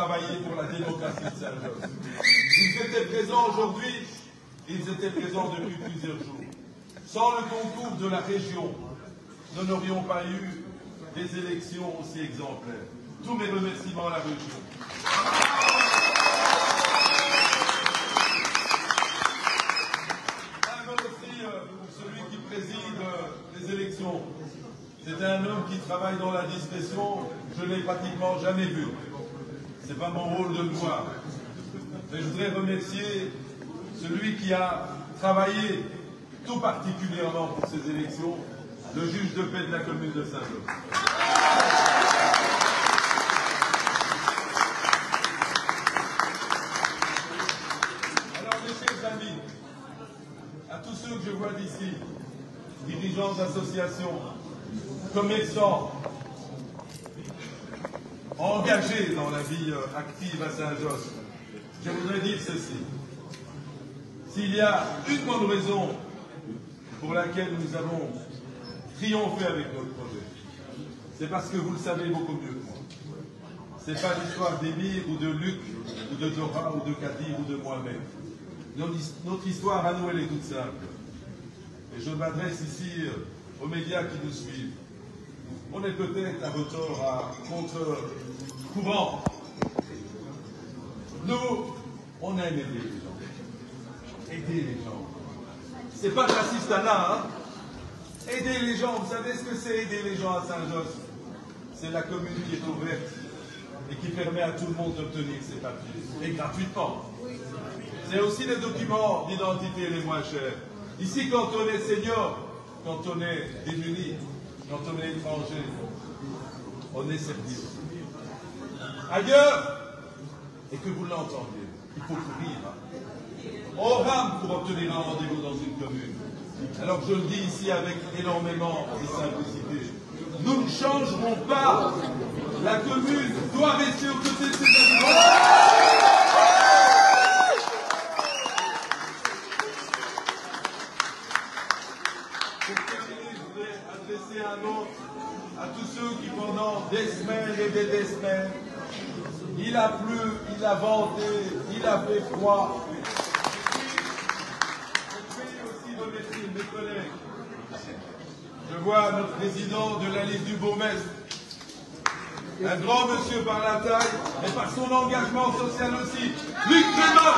travailler pour la démocratie de Saint-Josse. Ils étaient présents aujourd'hui, ils étaient présents depuis plusieurs jours. Sans le concours de la région, nous n'aurions pas eu des élections aussi exemplaires. Tous mes remerciements à la région. Un mot aussi pour celui qui préside les élections. C'est un homme qui travaille dans la discrétion, je ne l'ai pratiquement jamais vu. Ce n'est pas mon rôle de le voir. Mais je voudrais remercier celui qui a travaillé tout particulièrement pour ces élections, le juge de paix de la commune de Saint-Josse. Alors mes chers amis, à tous ceux que je vois d'ici, dirigeants d'associations, commerçants, engagés dans la vie active à Saint-Josse, je voudrais dire ceci. S'il y a une bonne raison pour laquelle nous avons triomphé avec notre projet, c'est parce que vous le savez beaucoup mieux que moi. Ce n'est pas l'histoire d'Émile ou de Luc, ou de Dora, ou de Kadir, ou de moi-même. Notre histoire à nous, elle est toute simple. Et je m'adresse ici aux médias qui nous suivent. On est peut-être à votre tort à contre-courant. Nous, on aime aider les gens. Aider les gens. C'est pas raciste à là, hein. Aider les gens, vous savez ce que c'est aider les gens à Saint-Josse? C'est la commune qui est ouverte et qui permet à tout le monde d'obtenir ses papiers. Et gratuitement. C'est aussi les documents d'identité les moins chers. Ici, quand on est senior, quand on est démuni, quand on est étranger, on est servi. Ailleurs, et que vous l'entendiez, il faut courir. On rame pour obtenir un rendez-vous dans une commune. Alors je le dis ici avec énormément de simplicité. Nous ne changerons pas. La commune doit rester aux côtés de ses habitants. Pour terminer, je voudrais adresser un mot à tous ceux qui pendant des semaines et des semaines, il a plu, il a venté, il a fait froid. Remercier mes collègues. Je vois notre président de la liste du bourgmestre, un grand monsieur par la taille, mais par son engagement social aussi, Luc Clément.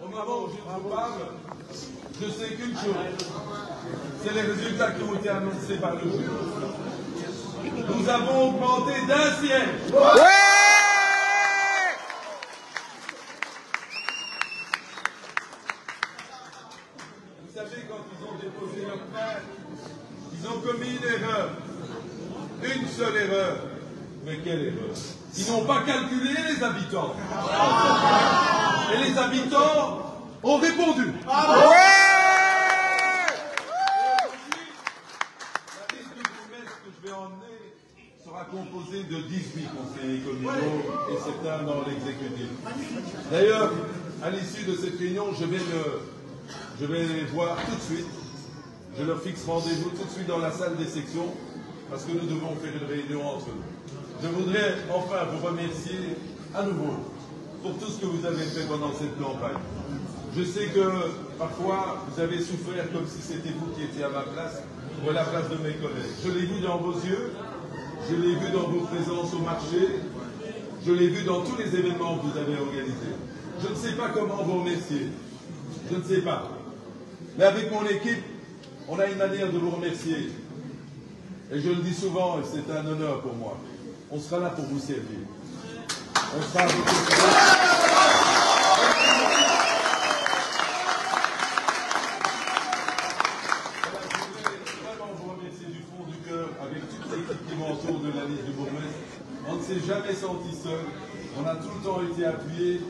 Au moment où je vous parle, je sais qu'une chose, c'est les résultats qui ont été annoncés par le juge. Nous avons augmenté d'un siècle. Ouais! Vous savez, quand ils ont déposé leur plainte, ils ont commis une erreur. Une seule erreur. Mais quelle erreur? Ils n'ont pas calculé les habitants. Et les habitants ont répondu. Ouais! Sera composé de 18 conseillers communaux et c'est un dans l'exécutif. D'ailleurs, à l'issue de cette réunion, je vais les voir tout de suite. Je leur fixe rendez-vous tout de suite dans la salle des sections parce que nous devons faire une réunion entre nous. Je voudrais enfin vous remercier à nouveau pour tout ce que vous avez fait pendant cette campagne. Je sais que parfois vous avez souffert comme si c'était vous qui étiez à ma place ou à la place de mes collègues. Je l'ai vu dans vos yeux. Je l'ai vu dans vos présences au marché, je l'ai vu dans tous les événements que vous avez organisés. Je ne sais pas comment vous remercier, je ne sais pas. Mais avec mon équipe, on a une manière de vous remercier. Et je le dis souvent, et c'est un honneur pour moi. On sera là pour vous servir. On sera à votre service. Autour de la liste du bourgmestre. On ne s'est jamais senti seul, on a tout le temps été appuyé,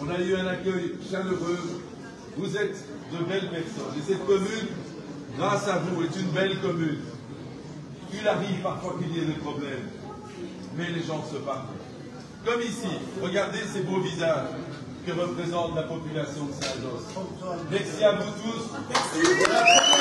on a eu un accueil chaleureux, vous êtes de belles personnes. Et cette commune, grâce à vous, est une belle commune. Il arrive parfois qu'il y ait des problèmes, mais les gens se parlent. Comme ici, regardez ces beaux visages. que représente la population de Saint-Josse. Merci à vous tous.